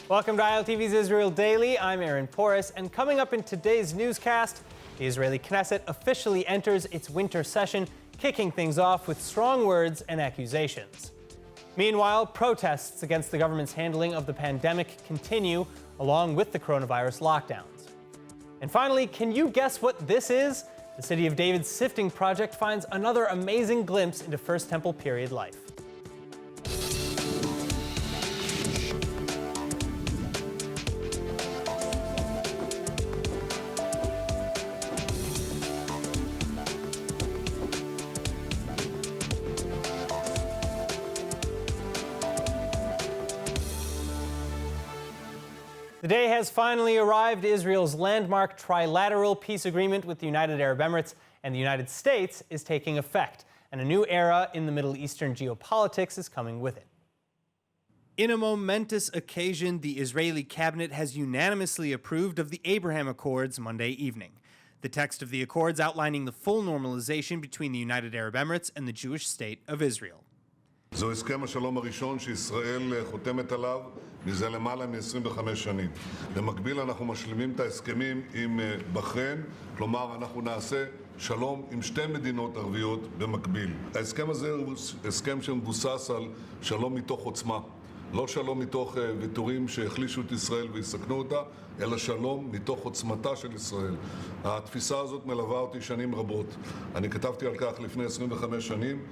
Welcome to ILTV's Israel Daily. I'm Aaron Porras, and coming up in today's newscast, the Israeli Knesset officially enters its winter session, kicking things off with strong words and accusations. Meanwhile, protests against the government's handling of the pandemic continue, along with the coronavirus lockdowns. And finally, can you guess what this is? The City of David's sifting project finds another amazing glimpse into First Temple period life. The day has finally arrived. Israel's landmark trilateral peace agreement with the United Arab Emirates and the United States is taking effect, and a new era in the Middle Eastern geopolitics is coming with it. In a momentous occasion, the Israeli cabinet has unanimously approved of the Abraham Accords Monday evening. The text of the accords outlining the full normalization between the United Arab Emirates and the Jewish state of Israel. זו הסכם השלום הראשון שישראל חותמת עליו מזה למעלה מ-25 שנים. במקביל אנחנו משלימים את ההסכמים עם בחריין, כלומר אנחנו נעשה שלום עם שתי מדינות ערביות במקביל. ההסכם הזה הוא הסכם שמבוסס על שלום מתוך עוצמה. לא שלום מתוך ויתורים שהחלישו את ישראל ויסכנו אותה, אלא שלום מתוך עוצמתה של ישראל. התפיסה הזאת מלווה אותי שנים רבות. אני כתבתי על כך לפני 25 שנים.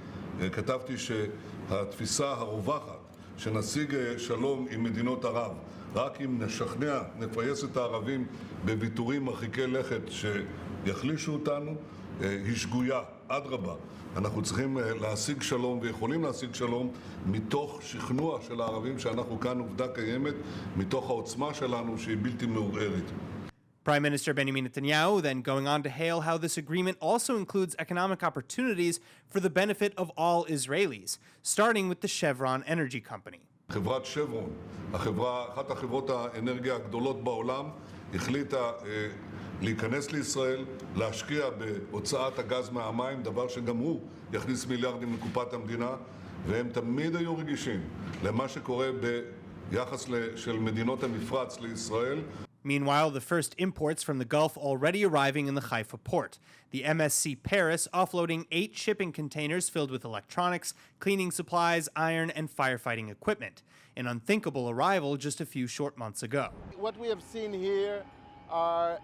כתבתי שהתפיסה הרווחת שנשיג שלום עם מדינות ערב רק אם נשכנע, נפייס את הערבים בוויתורים מרחיקי לכת שיחלישו אותנו, היא שגויה, אדרבה. אנחנו צריכים להשיג שלום ויכולים להשיג שלום מתוך שכנוע של הערבים שאנחנו כאן עובדה קיימת, מתוך העוצמה שלנו שהיא בלתי מעורערת. Prime Minister Benjamin Netanyahu then going on to hail how this agreement also includes economic opportunities for the benefit of all Israelis, starting with the Chevron Energy Company. חברת שברון, אחת החברות האנרגיה הגדולות בעולם, החליטה להיכנס לישראל, להשקיע בהוצאת הגז מהמים, דבר שגם הוא יכניס מיליארדים לקופת המדינה, והם תמיד היו רגישים למה שקורה ביחס של מדינות המפרץ לישראל. Meanwhile, the first imports from the Gulf already arriving in the Haifa port. The MSC Paris offloading 8 shipping containers filled with electronics, cleaning supplies, iron, and firefighting equipment. An unthinkable arrival just a few short months ago. What we have seen here are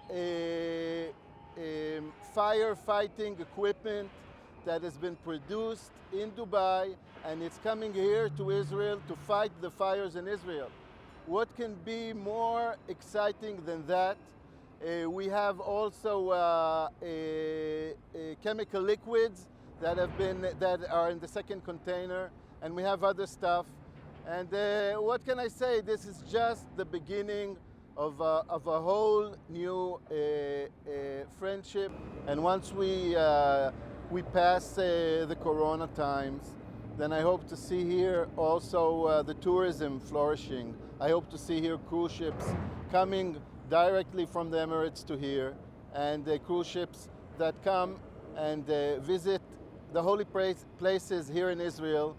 firefighting equipment that has been produced in Dubai, and it's coming here to Israel to fight the fires in Israel. What can be more exciting than that? We have also chemical liquids that are in the second container, and we have other stuff. And what can I say? This is just the beginning of a whole new friendship. And once we pass the Corona times, then I hope to see here also the tourism flourishing. I hope to see here cruise ships coming directly from the Emirates to here, and cruise ships that come and visit the holy places here in Israel,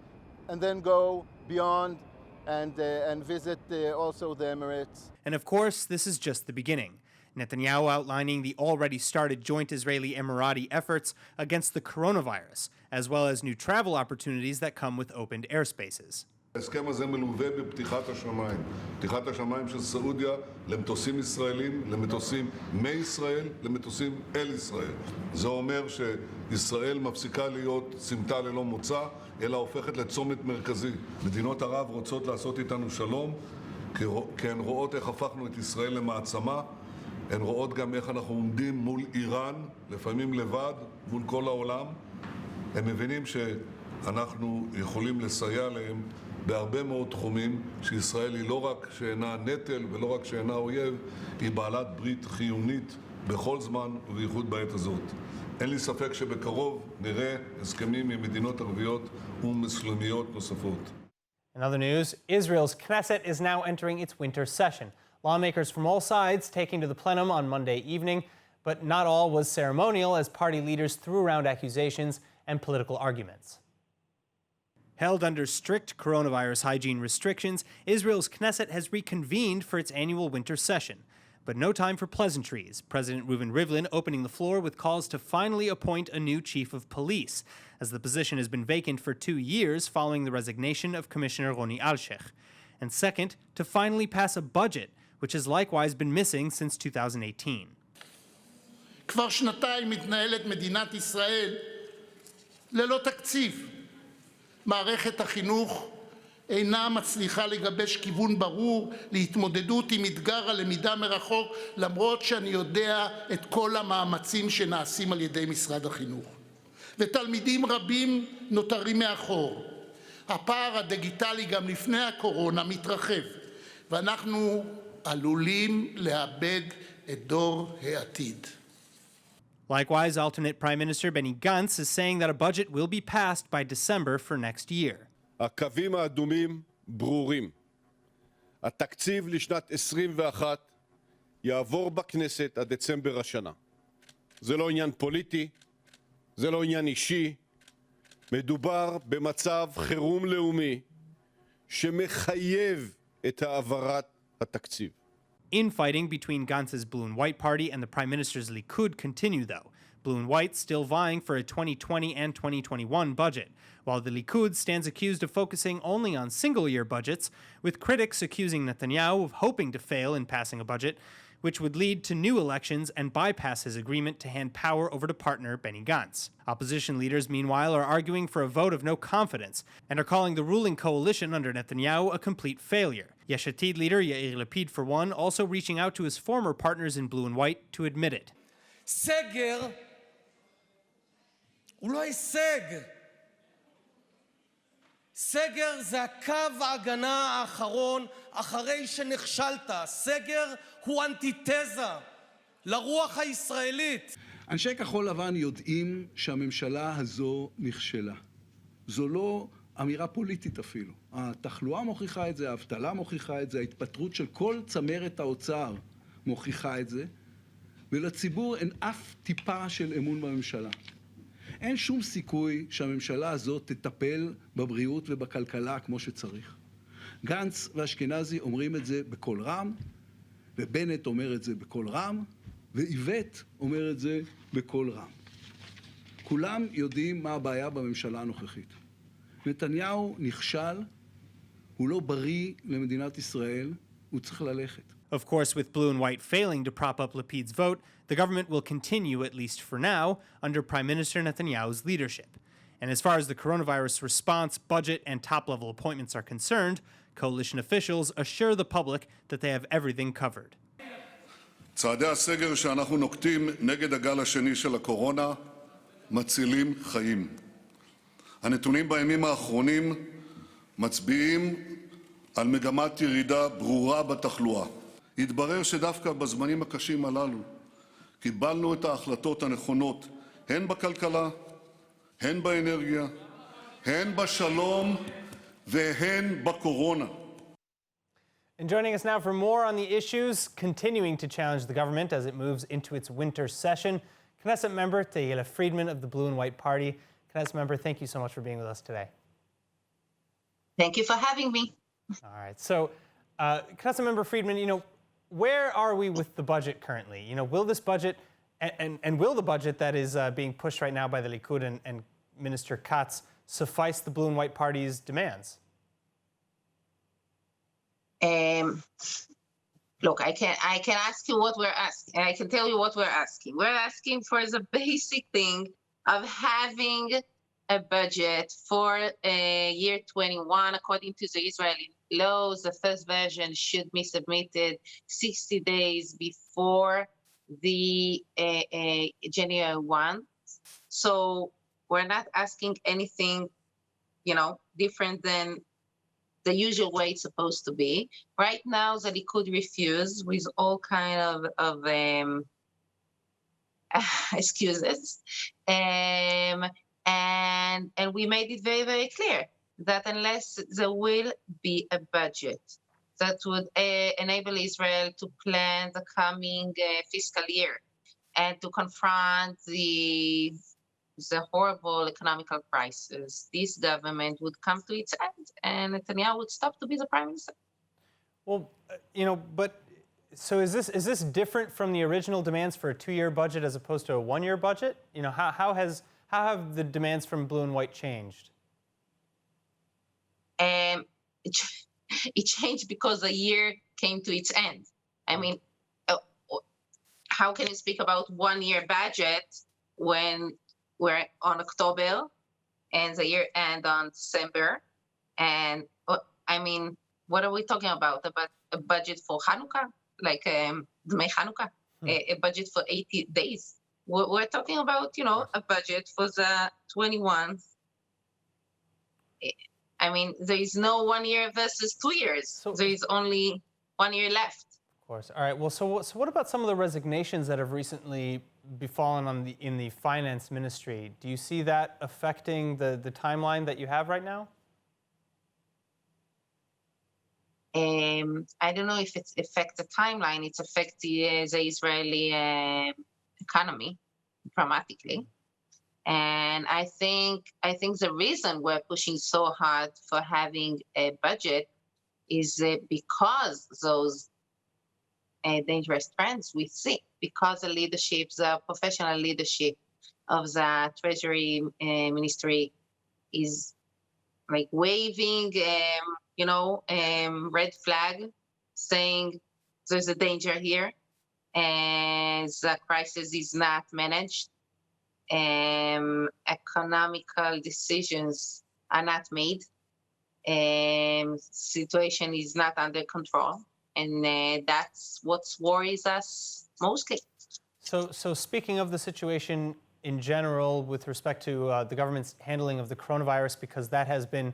and then go beyond and visit also the Emirates. And of course, this is just the beginning. Netanyahu outlining the already started joint Israeli-Emirati efforts against the coronavirus, as well as new travel opportunities that come with opened airspaces. ההסכם הזה מלווה בפתיחת השמיים. פתיחת השמיים של סעודיה למטוסים ישראלים, למטוסים מישראל, למטוסים אל ישראל. זה אומר שישראל מפסיקה להיות סמטה ללא מוצא, אלא הופכת לצומת מרכזי. מדינות ערב רוצות לעשות איתנו שלום, כי הן רואות איך הפכנו את ישראל למעצמה, הן רואות גם איך אנחנו עומדים מול איראן, לפעמים לבד, מול כל העולם. הם מבינים שאנחנו יכולים לסייע להם בהרבה מאוד תחומים, שישראל היא לא רק שאינה נטל ולא רק שאינה אויב, היא בעלת ברית חיונית בכל זמן ובייחוד בעת הזאת. אין לי ספק שבקרוב נראה הסכמים עם מדינות ערביות ומוסלמיות נוספות. In other news, Israel's Knesset is now entering its winter session. Lawmakers from all sides taking to the plenum on Monday evening, but not all was ceremonial as party leaders threw around accusations and political arguments. Held under strict coronavirus hygiene restrictions, Israel's Knesset has reconvened for its annual winter session. But no time for pleasantries. President Friedman opening the floor with calls to finally appoint a new chief of police, as the position has been vacant for 2 years following the resignation of Commissioner Roni Alshech. And second, to finally pass a budget, which has likewise been missing since 2018. כבר שנתיים מתנהלת מדינת ישראל ללא תקציב. מערכת החינוך אינה מצליחה לגבש כיוון ברור להתמודדות עם אתגר הלמידה מרחוק, למרות שאני יודע את כל המאמצים שנעשים על ידי משרד החינוך. ותלמידים רבים נותרים מאחור. הפער הדיגיטלי גם לפני הקורונה מתרחב, ואנחנו עלולים לאבד את דור העתיד. Likewise, alternate Prime Minister Benny Gantz is saying that a budget will be passed by December for next year. הקווים האדומים ברורים. התקציב לשנת 21 יעבור בכנסת עד דצמבר השנה. זה לא עניין פוליטי, זה לא עניין אישי. מדובר במצב חירום לאומי שמחייב את העברת התקציב. Infighting between Gantz's Blue and White Party and the Prime Minister's Likud continue, though. Blue and White still vying for a 2020 and 2021 budget, while the Likud stands accused of focusing only on single-year budgets, with critics accusing Netanyahu of hoping to fail in passing a budget, which would lead to new elections and bypass his agreement to hand power over to partner Benny Gantz. Opposition leaders, meanwhile, are arguing for a vote of no confidence and are calling the ruling coalition under Netanyahu a complete failure. Yesh Atid leader Yair Lapid, for one, also reaching out to his former partners in Blue and White to admit it. סגר הוא לא הישג. סגר זה הקו ההגנה האחרון אחרי שנכשלת. סגר הוא אנטיתזה לרוח הישראלית. אנשי כחול לבן יודעים שהממשלה הזו נכשלה. זו לא אמירה פוליטית אפילו. התחלואה מוכיחה את זה, האבטלה מוכיחה את זה, ההתפטרות של כל צמרת האוצר מוכיחה את זה, ולציבור אין אף טיפה של אמון בממשלה. אין שום סיכוי שהממשלה הזאת תטפל בבריאות ובכלכלה כמו שצריך. גנץ ואשכנזי אומרים את זה בקול רם, ובנט אומר את זה בקול רם, ואיווט אומר את זה בקול רם. כולם יודעים מה הבעיה בממשלה הנוכחית. נתניהו נכשל, הוא לא בריא למדינת ישראל, הוא צריך ללכת. Of course, with Blue and White failing to prop up Lapid's vote, the government will continue, at least for now, under Prime Minister Netanyahu's leadership. And as far as the coronavirus response, budget, and top-level appointments are concerned, coalition officials assure the public that they have everything covered. צעדי הסגר שאנחנו נוקטים נגד הגל השני של הקורונה מצילים חיים. הנתונים בימים האחרונים מצביעים על מגמת ירידה ברורה בתחלואה. התברר שדווקא בזמנים הקשים הללו קיבלנו את ההחלטות הנכונות, הן בכלכלה, הן באנרגיה, הן בשלום והן בקורונה. And joining us now for more on the issues continuing to challenge the government as it moves into its winter session, Knesset member Tehila Friedman of the Blue and White Party. Knesset member, thank you so much for being with us today. Thank you for having me. All right. So, Knesset member Friedman, where are we with the budget currently? Will this budget and will the budget that is being pushed right now by the Likud and Minister Katz suffice the Blue and White Party's demands? Look, I can ask you what we're asking, and I can tell you what we're asking. We're asking for the basic thing of having a budget for year 21 according to the Israeli laws. The first version should be submitted 60 days before the January 1. So we're not asking anything, different than the usual way it's supposed to be. Right now, the Likud refuse with all kind of excuses. And we made it very, very clear that unless there will be a budget that would enable Israel to plan the coming fiscal year and to confront the the horrible economical crisis, this government would come to its end and Netanyahu would stop to be the prime minister. Well, but so is this different from the original demands for a 2-year budget as opposed to a 1-year budget? How have the demands from Blue and White changed? It changed because the year came to its end. I mean, how can you speak about 1-year budget when we're on October and the year end on December? And I mean, what are we talking about? About a budget for Hanukkah, like Dmei Hanukkah, a budget for 80 days. We're talking about, a budget for the 21. I mean, there is no 1 year versus 2 years. There is only 1 year left. Of course. All right. Well, so what about some of the resignations that have recently befallen in the finance ministry? Do you see that affecting the timeline that you have right now? I don't know if it affects the timeline. It affects the Israeli economy dramatically. And I think the reason we're pushing so hard for having a budget is because those dangerous trends we see, because the professional leadership of the Treasury Ministry is like waving, red flag, saying there's a danger here, and the crisis is not managed. Economical decisions are not made. Situation is not under control, and that's what worries us mostly. So speaking of the situation in general, with respect to the government's handling of the coronavirus, because that has been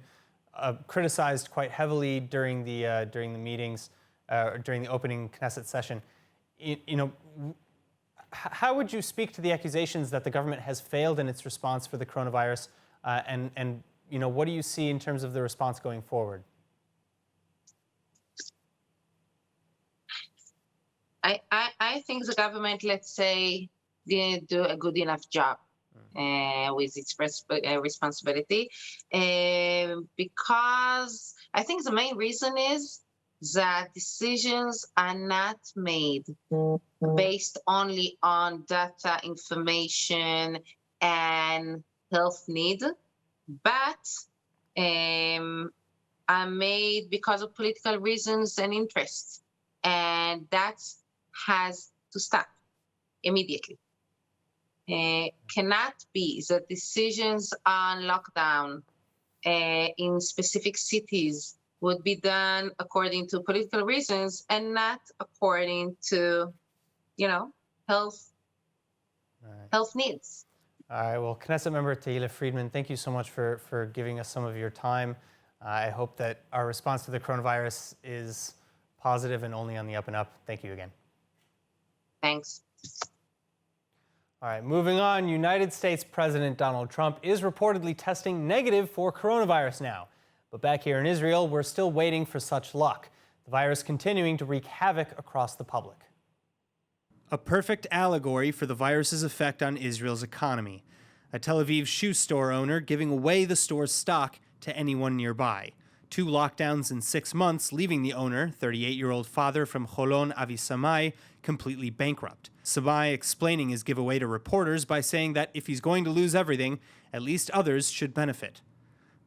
criticized quite heavily during the meetings, during the opening Knesset session, how would you speak to the accusations that the government has failed in its response for the coronavirus, and what do you see in terms of the response going forward? I think the government, let's say, didn't do a good enough job with its responsibility, because I think the main reason is that decisions are not made based only on data, information, and health need, but are made because of political reasons and interests. And that has to stop immediately. Cannot be that decisions on lockdown in specific cities would be done according to political reasons and not according to, health needs. All right. Well, Knesset member Tehila Friedman, thank you so much for giving us some of your time. I hope that our response to the coronavirus is positive and only on the up and up. Thank you again. Thanks. All right, moving on. United States President Donald Trump is reportedly testing negative for coronavirus now. But back here in Israel, we're still waiting for such luck. The virus continuing to wreak havoc across the public. A perfect allegory for the virus's effect on Israel's economy. A Tel Aviv shoe store owner giving away the store's stock to anyone nearby. 2 lockdowns in 6 months, leaving the owner, 38-year-old father from Holon, Avisamai, completely bankrupt. Samai explaining his giveaway to reporters by saying that if he's going to lose everything, at least others should benefit.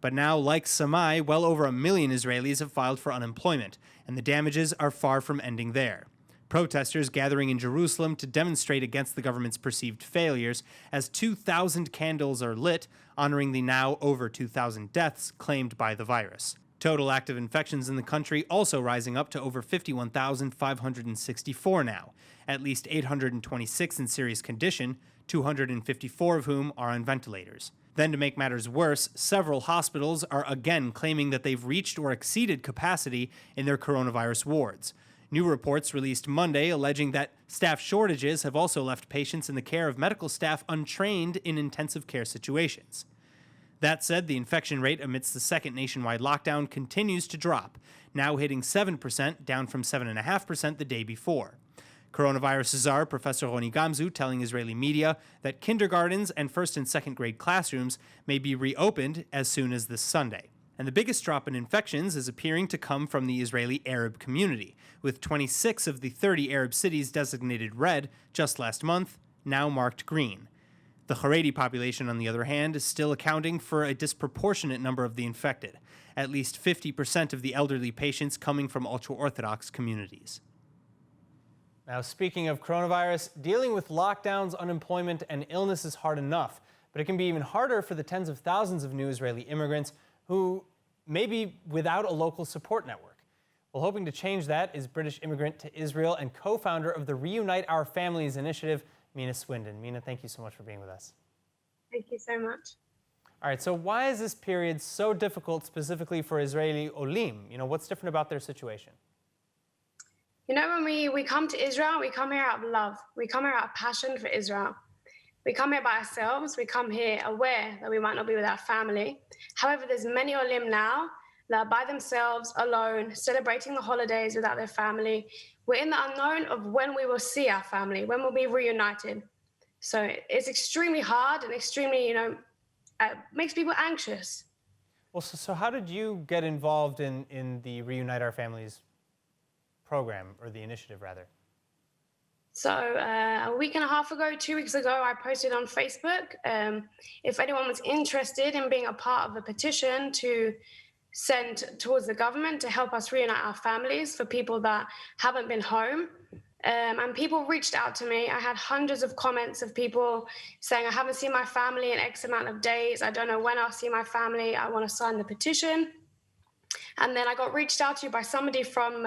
But now, like Samai, well over 1 million Israelis have filed for unemployment, and the damages are far from ending there. Protesters gathering in Jerusalem to demonstrate against the government's perceived failures, as 2,000 candles are lit, honoring the now over 2,000 deaths claimed by the virus. Total active infections in the country also rising up to over 51,564 now, at least 826 in serious condition, 254 of whom are on ventilators. Then, to make matters worse, several hospitals are again claiming that they've reached or exceeded capacity in their coronavirus wards. New reports released Monday alleging that staff shortages have also left patients in the care of medical staff untrained in intensive care situations. That said, the infection rate amidst the second nationwide lockdown continues to drop, now hitting 7%, down from 7.5% the day before. Coronavirus czar Professor Roni Gamzu telling Israeli media that kindergartens and first and second grade classrooms may be reopened as soon as this Sunday. And the biggest drop in infections is appearing to come from the Israeli Arab community, with 26 of the 30 Arab cities designated red just last month, now marked green. The Haredi population, on the other hand, is still accounting for a disproportionate number of the infected, at least 50% of the elderly patients coming from ultra-Orthodox communities. Now, speaking of coronavirus, dealing with lockdowns, unemployment, and illness is hard enough, but it can be even harder for the tens of thousands of new Israeli immigrants who may be without a local support network. Well, hoping to change that is British immigrant to Israel and co-founder of the Reunite Our Families initiative, Mina Swindon. Mina, thank you so much for being with us. Thank you so much. All right, so why is this period so difficult specifically for Israeli Olim? What's different about their situation? When we come to Israel, we come here out of love. We come here out of passion for Israel. We come here by ourselves. We come here aware that we might not be with our family. However, there's many Olim now that are by themselves, alone, celebrating the holidays without their family. We're in the unknown of when we will see our family, when we'll be reunited. So it's extremely hard and extremely, makes people anxious. Well, so how did you get involved in the Reunite Our Families program, or the initiative, rather? So a week and a half ago, 2 weeks ago, I posted on Facebook if anyone was interested in being a part of a petition to send towards the government to help us reunite our families for people that haven't been home. And people reached out to me. I had hundreds of comments of people saying, I haven't seen my family in X amount of days. I don't know when I'll see my family. I want to sign the petition. And then I got reached out to by somebody from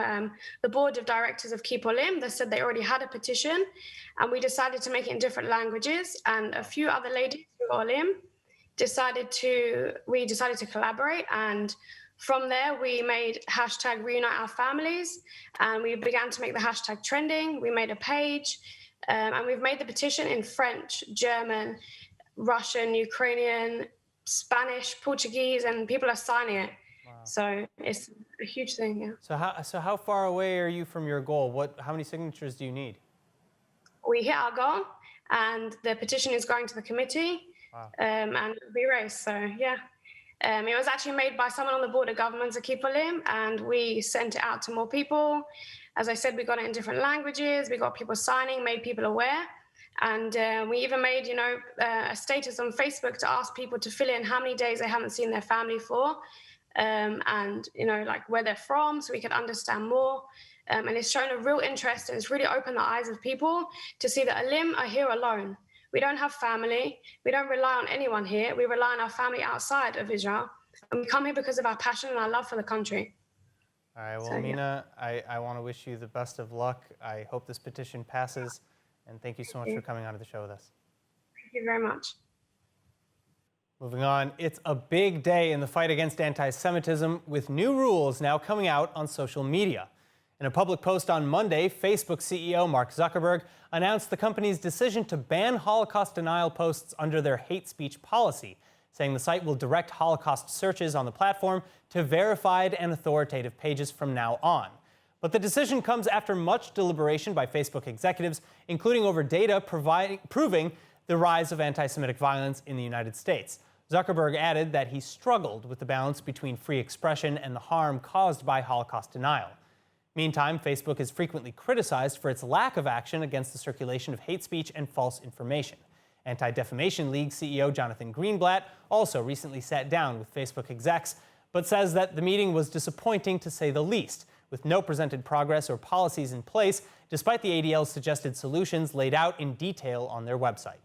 the board of directors of Keep Olim. They said they already had a petition, and we decided to make it in different languages. And a few other ladies from Olim decided to collaborate. And from there, we made hashtag Reunite Our Families, and we began to make the hashtag trending. We made a page, and we've made the petition in French, German, Russian, Ukrainian, Spanish, Portuguese, and people are signing it. Wow. So it's a huge thing, yeah. So how far away are you from your goal? How many signatures do you need? We hit our goal, and the petition is going to the committee. Wow. And it'll be raised. So yeah, it was actually made by someone on the board of governments at Keep Olim, and we sent it out to more people. As I said, we got it in different languages. We got people signing, made people aware. And we even made, a status on Facebook to ask people to fill in how many days they haven't seen their family for. And where they're from, so we could understand more. And it's shown a real interest, and it's really opened the eyes of people to see that Olim are here alone. We don't have family. We don't rely on anyone here. We rely on our family outside of Israel. And we come here because of our passion and our love for the country. All right, well, so, Mina, yeah. I want to wish you the best of luck. I hope this petition passes. And thank you so much for coming on to the show with us. Thank you very much. Moving on, it's a big day in the fight against anti-Semitism, with new rules now coming out on social media. In a public post on Monday, Facebook CEO Mark Zuckerberg announced the company's decision to ban Holocaust denial posts under their hate speech policy, saying the site will direct Holocaust searches on the platform to verified and authoritative pages from now on. But the decision comes after much deliberation by Facebook executives, including over data proving the rise of anti-Semitic violence in the United States. Zuckerberg added that he struggled with the balance between free expression and the harm caused by Holocaust denial. Meantime, Facebook is frequently criticized for its lack of action against the circulation of hate speech and false information. Anti-Defamation League CEO Jonathan Greenblatt also recently sat down with Facebook execs, but says that the meeting was disappointing to say the least, with no presented progress or policies in place, despite the ADL's suggested solutions laid out in detail on their website.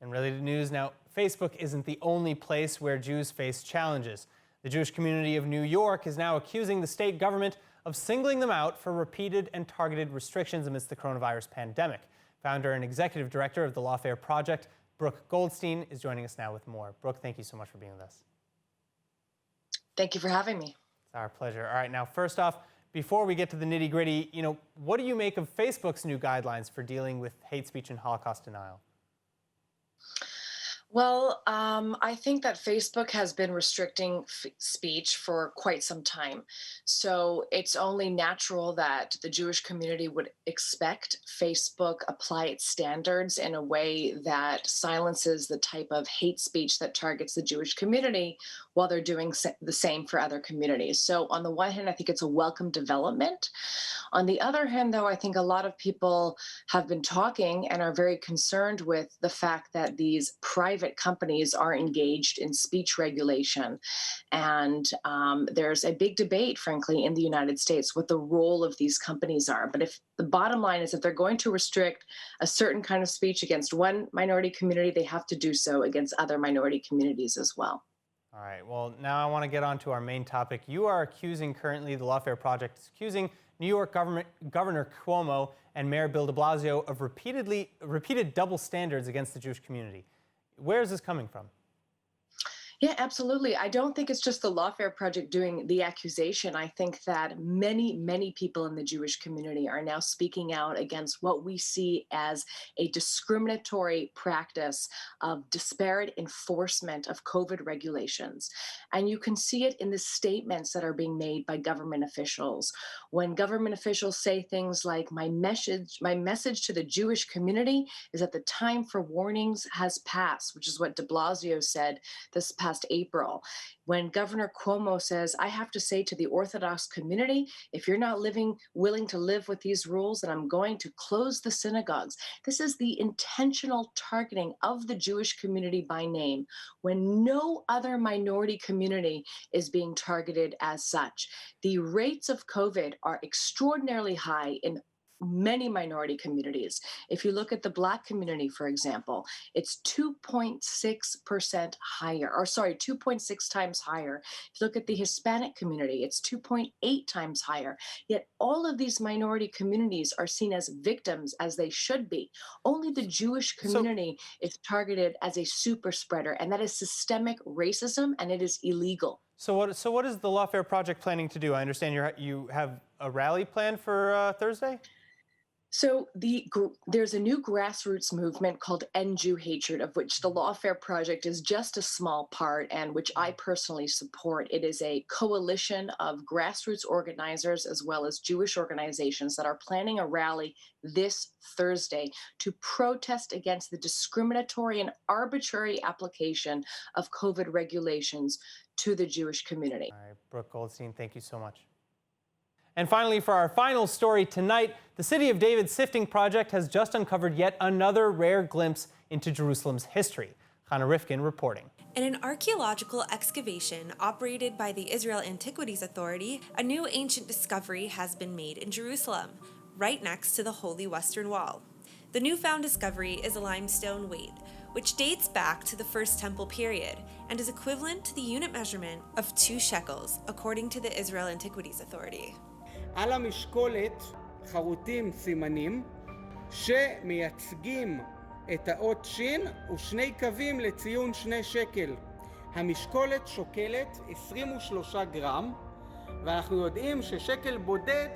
In related news now, Facebook isn't the only place where Jews face challenges. The Jewish community of New York is now accusing the state government of singling them out for repeated and targeted restrictions amidst the coronavirus pandemic. Founder and executive director of the Lawfare Project, Brooke Goldstein, is joining us now with more. Brooke, thank you so much for being with us. Thank you for having me. It's our pleasure. All right, now first off, before we get to the nitty-gritty, what do you make of Facebook's new guidelines for dealing with hate speech and Holocaust denial? Well, I think that Facebook has been restricting speech for quite some time. So it's only natural that the Jewish community would expect Facebook apply its standards in a way that silences the type of hate speech that targets the Jewish community while they're doing the same for other communities. So on the one hand, I think it's a welcome development. On the other hand, though, I think a lot of people have been talking and are very concerned with the fact that these private companies are engaged in speech regulation. And there's a big debate, frankly, in the United States what the role of these companies are. But if the bottom line is if they're going to restrict a certain kind of speech against one minority community, they have to do so against other minority communities as well. All right, well, now I want to get on to our main topic. You are accusing currently, the Lawfare Project is accusing New York Governor Cuomo and Mayor Bill de Blasio of repeated double standards against the Jewish community. Where is this coming from? Yeah, absolutely. I don't think it's just the Lawfare Project doing the accusation. I think that many, many people in the Jewish community are now speaking out against what we see as a discriminatory practice of disparate enforcement of COVID regulations. And you can see it in the statements that are being made by government officials. When government officials say things like, my message to the Jewish community is that the time for warnings has passed, which is what de Blasio said this past April. When Governor Cuomo says, I have to say to the Orthodox community, if you're not willing to live with these rules, then I'm going to close the synagogues. This is the intentional targeting of the Jewish community by name when no other minority community is being targeted as such. The rates of COVID are extraordinarily high in many minority communities. If you look at the Black community, for example, it's 2.6% higher, or sorry, 2.6 times higher. If you look at the Hispanic community, it's 2.8 times higher. Yet all of these minority communities are seen as victims, as they should be. Only the Jewish community is targeted as a super spreader, and that is systemic racism, and it is illegal. So what is the Lawfare Project planning to do? I understand you have a rally planned for Thursday? So there's a new grassroots movement called End Jew Hatred, of which the Lawfare Project is just a small part and which I personally support. It is a coalition of grassroots organizers as well as Jewish organizations that are planning a rally this Thursday to protest against the discriminatory and arbitrary application of COVID regulations to the Jewish community. All right, Brooke Goldstein, thank you so much. And finally, for our final story tonight, the City of David Sifting Project has just uncovered yet another rare glimpse into Jerusalem's history. Hannah Rifkin reporting. In an archaeological excavation operated by the Israel Antiquities Authority, a new ancient discovery has been made in Jerusalem, right next to the Holy Western Wall. The newfound discovery is a limestone weight, which dates back to the First Temple period and is equivalent to the unit measurement of 2 shekels, according to the Israel Antiquities Authority. על המשקולת חרוטים סימנים שמייצגים את האות שין ושני קווים לציון 2 שקל. המשקולת שוקלת 23 גרם, ואנחנו יודעים ששקל בודד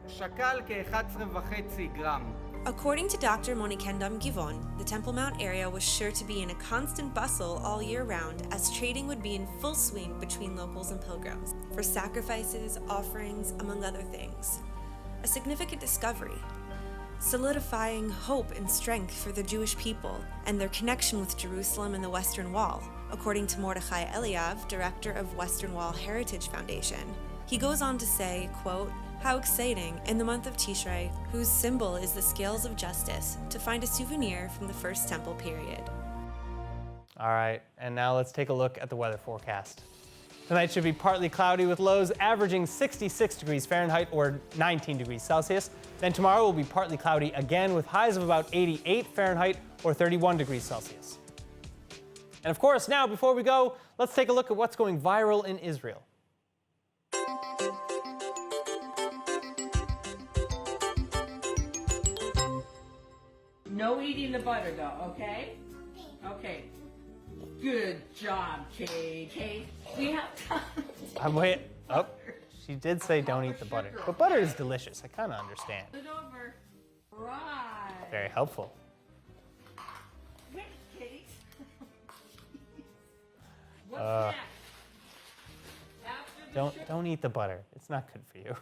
שקל כ-11.5 גרם. According to Dr. Monikendam Givon, the Temple Mount area was sure to be in a constant bustle all year round, as trading would be in full swing between locals and pilgrims, for sacrifices, offerings, among other things. A significant discovery, solidifying hope and strength for the Jewish people and their connection with Jerusalem and the Western Wall, according to Mordechai Eliav, director of Western Wall Heritage Foundation. He goes on to say, quote, how exciting, in the month of Tishrei, whose symbol is the scales of justice, to find a souvenir from the First Temple period. All right, and now let's take a look at the weather forecast. Tonight should be partly cloudy with lows averaging 66 degrees Fahrenheit or 19 degrees Celsius. Then tomorrow will be partly cloudy again with highs of about 88 Fahrenheit or 31 degrees Celsius. And of course, now before we go, let's take a look at what's going viral in Israel. No eating the butter, though, okay? Okay. Good job, Kate. Kate, we have time. I'm waiting. Oh, she did say don't eat the butter. But butter is delicious. I kind of understand. Put it over. Right. Very helpful. Wait, Kate. What's next? Don't eat the butter. It's not good for you.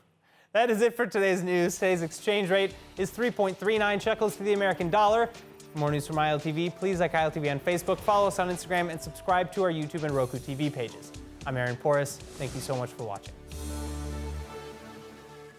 That is it for today's news. Today's exchange rate is 3.39 shekels to the American dollar. For more news from ILTV, please like ILTV on Facebook, follow us on Instagram, and subscribe to our YouTube and Roku TV pages. I'm Aaron Porras. Thank you so much for watching.